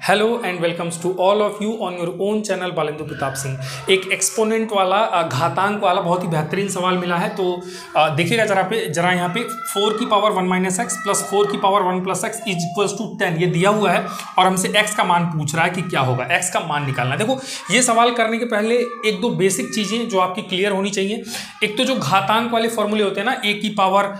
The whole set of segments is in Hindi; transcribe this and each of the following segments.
Hello and welcomes to all of you on your own channel Balendu Pratap Singh. एक एक्सपोनेंट वाला घातांक वाला बहुत ही बेहतरीन सवाल मिला है, तो देखिएगा जरा यहाँ पे 4 की पावर 1 माइनस एक्स प्लस 4 की power 1 plus x is equals to 10 ये दिया हुआ है और हमसे x का मान पूछ रहा है कि क्या होगा, x का मान निकालना है। देखो ये सवाल करने के पहले एक दो बेसिक चीज़ें जो आपकी क्लियर होनी चाहिए। एक तो जो घातांक वाले फॉर्मूले होते हैं ना, a की पावर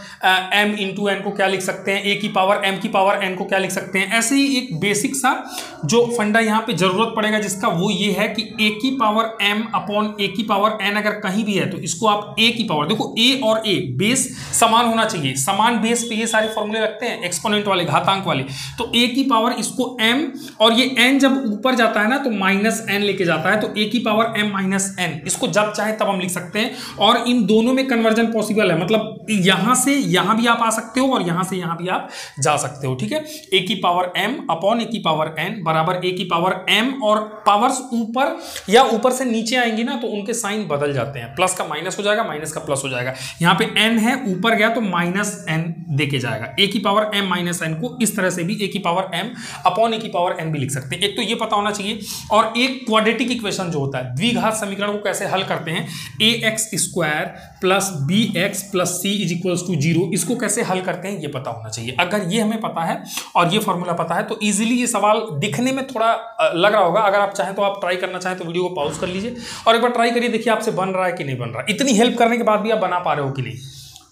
m इंटू एन को क्या लिख सकते हैं, a की पावर m की पावर n को क्या लिख सकते हैं। ऐसे ही एक बेसिक सा जो फंडा यहाँ पे जरूरत पड़ेगा जिसका, वो ये है कि a की पावर m अपॉन a की पावर n अगर कहीं भी है तो इसको आप a की पावर, देखो a और a बेस समान होना चाहिए, समान बेस पे ये सारे फॉर्मूले रखते हैं एक्सपोनेंट वाले घातांक वाले। तो a की पावर इसको m और ये n जब ऊपर जाता है ना तो माइनस n लेके जाता है, तो a की पावर m माइनस n इसको जब चाहे तब हम लिख सकते हैं। और इन दोनों में कन्वर्जन पॉसिबल है, मतलब यहां से यहां भी आप आ सकते हो और यहां से यहां भी आप जा सकते हो। ठीक है, a की पावर m अपॉन a की पावर n बराबर a की पावर m, और पावर्स ऊपर या ऊपर से नीचे आएंगी ना तो उनके साइन बदल जाते हैं, प्लस का माइनस हो जाएगा, माइनस का प्लस हो जाएगा। यहाँ पे n है, ऊपर गया तो माइनस n देके जाएगा। a की पावर m माइनस n को इस तरह से भी a की पावर m अपॉन a की पावर n भी लिख सकते हैं। एक तो ये पता होना चाहिए, और एक क्वाड्रेटिक इक्वेशन जो होता है, द्विघात समीकरण को कैसे हल करते हैं, ax square plus bx plus c is equals to 0, इसको कैसे हल करते हैं ये पता होना चाहिए। अगर ये हमें पता है और ये फॉर्मूला पता है तो इजीली ये सवाल दिखने में थोड़ा लग रहा होगा। अगर आप चाहें तो आप ट्राई करना चाहें तो वीडियो को पॉज कर लीजिए और एक बार ट्राई करिए, देखिए आपसे बन रहा है कि नहीं बन रहा, इतनी हेल्प करने के बाद भी आप बना पा रहे हो कि नहीं।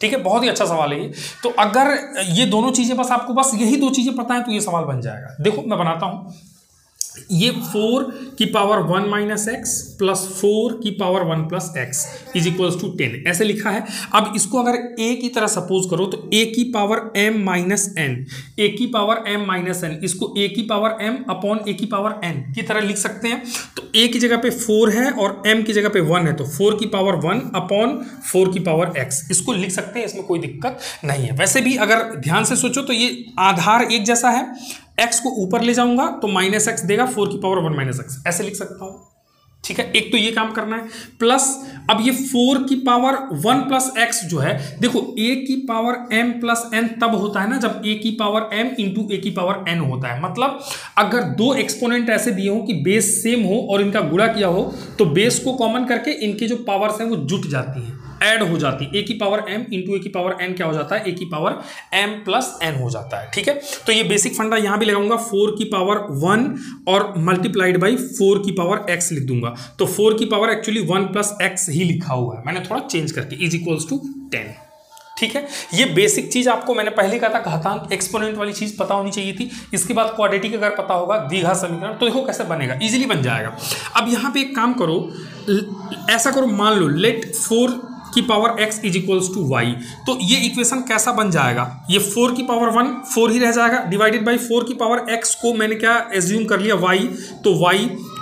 ठीक है, बहुत ही अच्छा सवाल है ये। तो अगर ये दोनों चीजें आपको बस यही दो चीजें पता है तो ये सवाल बन जाएगा। देखो मैं बनाता हूं, ये 4 की पावर 1 माइनस एक्स प्लस 4 की power 1 plus x is equals to 10 ऐसे लिखा है। अब इसको अगर a की तरह सपोज करो तो a की power m minus n, a की पावर m माइनस n, इसको a की पावर m अपॉन a की पावर n की तरह लिख सकते हैं। तो a की जगह पे 4 है और m की जगह पे 1 है, तो 4 की पावर 1 अपॉन 4 की पावर x इसको लिख सकते हैं, इसमें कोई दिक्कत नहीं है। वैसे भी अगर ध्यान से सोचो तो ये आधार एक जैसा है, x को ऊपर ले जाऊंगा तो माइनस एक्स देगा, 4 की पावर 1 माइनस एक्स ऐसे लिख सकता हूं। ठीक है, एक तो ये काम करना है, प्लस अब ये 4 की पावर 1 प्लस एक्स जो है, देखो a की पावर m प्लस n तब होता है ना जब a की पावर m इंटू a की पावर n होता है। मतलब अगर दो एक्सपोनेंट ऐसे दिए हो कि बेस सेम हो और इनका गुणा किया हो तो बेस को कॉमन करके इनके जो पावर्स हैं वो जुट जाती हैं, ऐड हो जाती है। a की पावर m इंटू a की पावर n क्या हो जाता है, a की पावर m प्लस n हो जाता है। ठीक है, तो ये बेसिक फंडा यहां भी लगाऊंगा, 4 की पावर 1 और मल्टीप्लाइड बाई 4 की पावर x लिख दूंगा, तो 4 की पावर एक्चुअली 1 प्लस x ही लिखा हुआ है, मैंने थोड़ा चेंज करके, इज इक्वल्स टू 10। ठीक है, ये बेसिक चीज आपको मैंने पहले कहा था, घातांक एक्सपोनेंट वाली चीज पता होनी चाहिए थी। इसके बाद क्वाड्रेटिक अगर पता होगा, द्विघात समीकरण, तो देखो कैसे बनेगा, इजीली बन जाएगा। अब यहां पे एक काम करो, ऐसा करो, मान लो लेट 4 की power x is equals to y, तो ये इक्वेशन कैसा बन जाएगा, ये 4 की पावर 1 4 ही रह जाएगा, डिवाइडेड बाई 4 की पावर x को मैंने क्या एज्यूम कर लिया y, तो y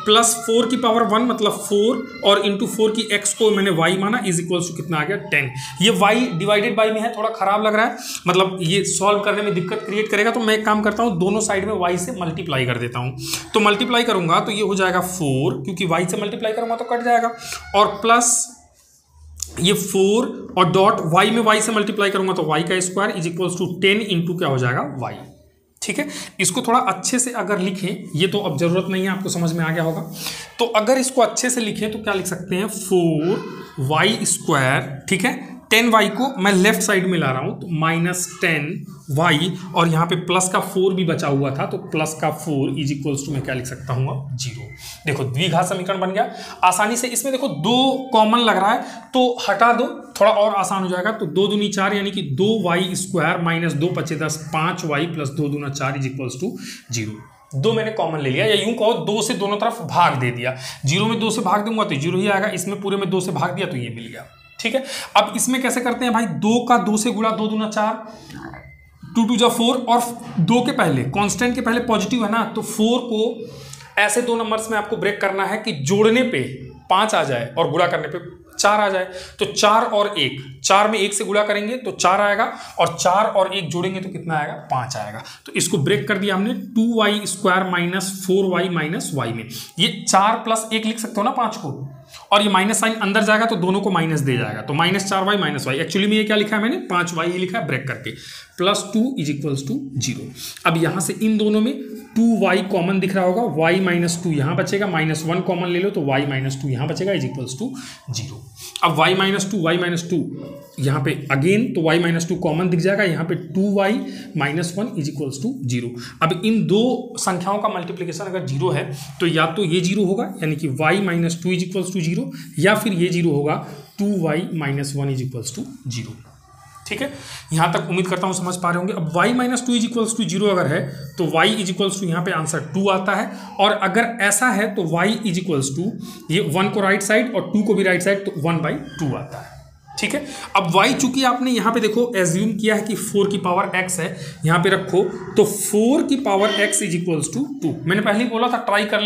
प्लस 4 की पावर 1 मतलब 4 और इंटू 4 की x को मैंने y माना, इज इक्वल्स टू कितना आ गया 10। ये y डिवाइडेड बाई में है, थोड़ा खराब लग रहा है, मतलब ये सॉल्व करने में दिक्कत क्रिएट करेगा, तो मैं एक काम करता हूँ, दोनों साइड में y से मल्टीप्लाई कर देता हूँ। तो मल्टीप्लाई करूंगा तो ये हो जाएगा 4, क्योंकि y से मल्टीप्लाई करूंगा तो कट जाएगा, और प्लस ये 4 और डॉट y में y से मल्टीप्लाई करूंगा तो y का square is equals to 10 into क्या हो जाएगा y। ठीक है, इसको थोड़ा अच्छे से अगर लिखें, ये तो अब जरूरत नहीं है, आपको समझ में आ गया होगा। तो अगर इसको अच्छे से लिखें तो क्या लिख सकते हैं, 4y स्क्वायर, ठीक है, 10y को मैं लेफ्ट साइड में ला रहा हूं तो माइनस 10y, और यहाँ पे प्लस का 4 भी बचा हुआ था तो प्लस का 4 इज इक्वल्स टू मैं क्या लिख सकता हूँ अब 0। देखो द्विघात समीकरण बन गया आसानी से। इसमें देखो 2 कॉमन लग रहा है तो हटा दो, थोड़ा और आसान हो जाएगा। तो 2 दूनी 4 यानी कि 2y स्क्वायर माइनस 2 पचे 10 5y प्लस 2 दूना 4 इज इक्वल्स टू 0। 2 मैंने कॉमन ले लिया, या यूं कहो 2 से दोनों तरफ भाग दे दिया, 0 में 2 से भाग दूंगा तो 0 ही आएगा, इसमें पूरे में 2 से भाग दिया तो ये मिल गया। ठीक है, अब इसमें कैसे करते हैं भाई, 2 का 2 से गुणा, 2 दूना 4, 2 2 जा 4, और 2 के पहले कांस्टेंट के पहले पॉजिटिव है ना, तो 4 को ऐसे 2 नंबर्स में आपको ब्रेक करना है कि जोड़ने पे 5 आ जाए और गुणा करने पे 4 आ जाए। तो 4 और 1, 4 में 1 से गुणा करेंगे तो 4 आएगा, और 4 और 1 जोड़ेंगे तो कितना आएगा, 5 आएगा। तो इसको ब्रेक कर दिया हमने 2y square minus 4y minus y में। ये 4 प्लस 1 लिख सकते हो ना 5 को, और ये माइनस साइन अंदर जाएगा तो दोनों को माइनस दे जाएगा, तो -4y - y। एक्चुअली में ये क्या लिखा है मैंने, 5y ही लिखा है ब्रेक करके, +2 = 0। अब यहाँ से इन दोनों में 2y कॉमन दिख रहा होगा, y - 2 यहाँ बचेगा, -1 कॉमन ले लो तो y - 2 यहाँ बचेगा, = 0। अब y - 2 यहाँ पे अगेन तो y - 2 कॉमन दिख जाएगा, यहाँ पे 2y - 1 = 0। अब इन दो संख्याओं का मल्टीप्लिकेशन अगर 0 है तो या तो ये 0 होगा, यानी कि y - 2 = 0, या फिर ये 0 होगा, 2y - 1 = 0। ठीक है, यहाँ तक उम्मीद करता हूँ समझ पा रहे होंगे। अब y - 2 = 0 अगर है तो y = यहाँ पे आंसर 2 आता है, और अगर ऐसा है तो y = ये 1 को राइट साइड और 2 को भी राइट साइड, तो 1/2 आता है। ठीक है, अब y चूंकि आपने यहाँ पे देखो एज्यूम किया है कि 4 की पावर x है, यहाँ पे रखो तो 4 की पावर x = 2। मैंने पहले ही बोला था ट्राई कर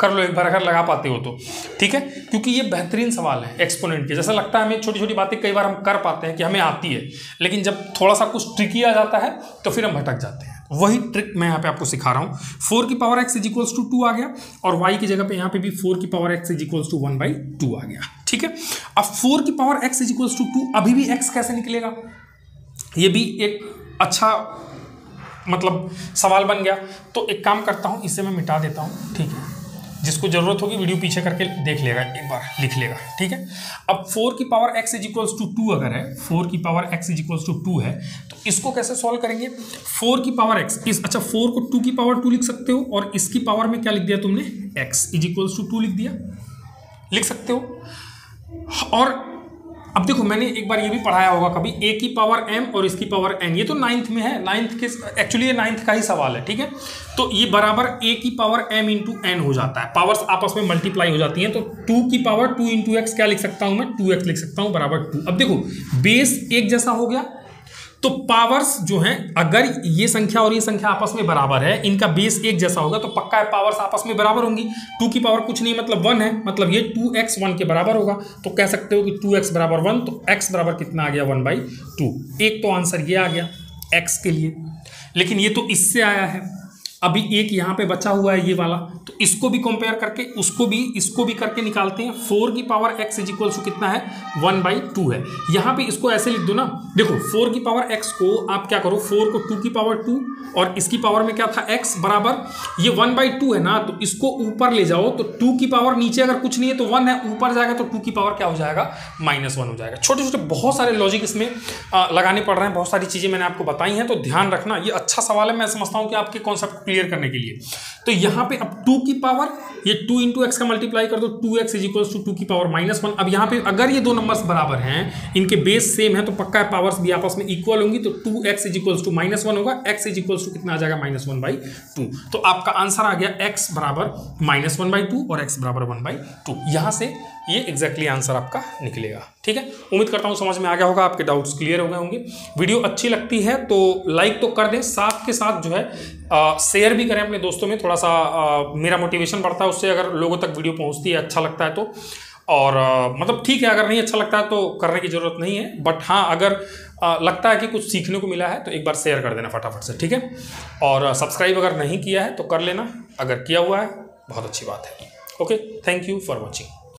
लो एक बार अगर लगा पाते हो तो। ठीक है, क्योंकि ये बेहतरीन सवाल है एक्सपोनेंट के। जैसा लगता है हमें छोटी छोटी बातें कई बार हम कर पाते हैं कि हमें आती है, लेकिन जब थोड़ा सा कुछ ट्रिकी आ जाता है तो फिर हम भटक जाते हैं। वही ट्रिक मैं यहाँ पे आपको सिखा रहा हूँ। 4 की पावर x = 2 आ गया, और y की जगह पे यहाँ पे भी 4 की पावर x = 1/2 आ गया। ठीक है, अब 4 की पावर x = 2, अभी भी x कैसे निकलेगा, ये भी एक अच्छा मतलब सवाल बन गया। तो एक काम करता हूँ, इसे मैं मिटा देता हूँ। ठीक है, जिसको जरूरत होगी वीडियो पीछे करके देख लेगा, एक बार लिख लेगा। ठीक है, अब 4 की पावर x = 2 अगर है, 4 की पावर x = 2 है, तो इसको कैसे सॉल्व करेंगे। 4 की पावर x अच्छा 4 को 2 की पावर 2 लिख सकते हो, और इसकी पावर में क्या लिख दिया तुमने, x = 2 लिख दिया, लिख सकते हो। और अब देखो मैंने एक बार ये भी पढ़ाया होगा कभी, a की पावर m और इसकी पावर n, ये तो 9th में है, 9th के एक्चुअली ये 9th का ही सवाल है। ठीक है, तो ये बराबर a की पावर m × n हो जाता है, पावर्स आपस में मल्टीप्लाई हो जाती हैं, तो 2 की पावर 2 × x क्या लिख सकता हूं मैं, 2x लिख सकता हूं बराबर 2। अब देखो बेस एक जैसा हो गया, तो पावर्स जो हैं, अगर ये संख्या और ये संख्या आपस में बराबर है, इनका बेस एक जैसा होगा तो पक्का है पावर्स आपस में बराबर होंगी। 2 की पावर कुछ नहीं मतलब 1 है, मतलब ये 2x 1 के बराबर होगा, तो कह सकते हो कि 2x = 1, तो x बराबर कितना आ गया, 1/2। एक तो आंसर ये आ गया x के लिए, लेकिन ये तो इससे आया है, अभी एक यहाँ पे बचा हुआ है ये वाला, तो इसको भी कंपेयर करके इसको भी करके निकालते हैं। 4 की पावर x = कितना है, 1/2 है। यहाँ पे इसको ऐसे लिख दो ना, देखो 4 की पावर x को आप क्या करो, 4 को 2 की पावर 2 और इसकी पावर में क्या था x बराबर, ये 1/2 है ना, तो इसको ऊपर ले जाओ, तो 2 की पावर नीचे अगर कुछ नहीं है तो 1 है, ऊपर जाएगा तो 2 की पावर क्या हो जाएगा, -1 हो जाएगा। छोटे छोटे बहुत सारे लॉजिक इसमें लगाने पड़ रहे हैं, बहुत सारी चीज़ें मैंने आपको बताई हैं, तो ध्यान रखना। ये अच्छा सवाल है, मैं समझता हूँ कि आपके कॉन्सेप्ट क्लियर करने के लिए। तो यहाँ पे अब 2 की पावर, ये 2 × x का मल्टीप्लाई कर दो, 2x = 2 की पावर -1। अब यहाँ पे अगर ये दो नंबर्स बराबर हैं, इनके बेस सेम है, तो पक्का है पावर्स भी आपस में इक्वल होंगी, तो 2x = -1 होगा, x = कितना आ जाएगा, -1/2। तो आपका आंसर आ गया x बराबर -1/2 और x बराबर 1/2। यहाँ से ये एग्जैक्टली आंसर आपका निकलेगा। ठीक है, उम्मीद करता हूँ समझ में आ गया होगा, आपके डाउट्स क्लियर हो गए होंगे। वीडियो अच्छी लगती है तो लाइक तो कर दें, साथ के साथ जो है शेयर भी करें अपने दोस्तों में, थोड़ा सा मेरा मोटिवेशन बढ़ता है उससे, अगर लोगों तक वीडियो पहुँचती है, अच्छा लगता है तो। और मतलब ठीक है, अगर नहीं अच्छा लगता है तो करने की ज़रूरत नहीं है, बट हाँ अगर लगता है कि कुछ सीखने को मिला है तो एक बार शेयर कर देना फटाफट से। ठीक है, और सब्सक्राइब अगर नहीं किया है तो कर लेना, अगर किया हुआ है बहुत अच्छी बात है। Okay, thank you for watching.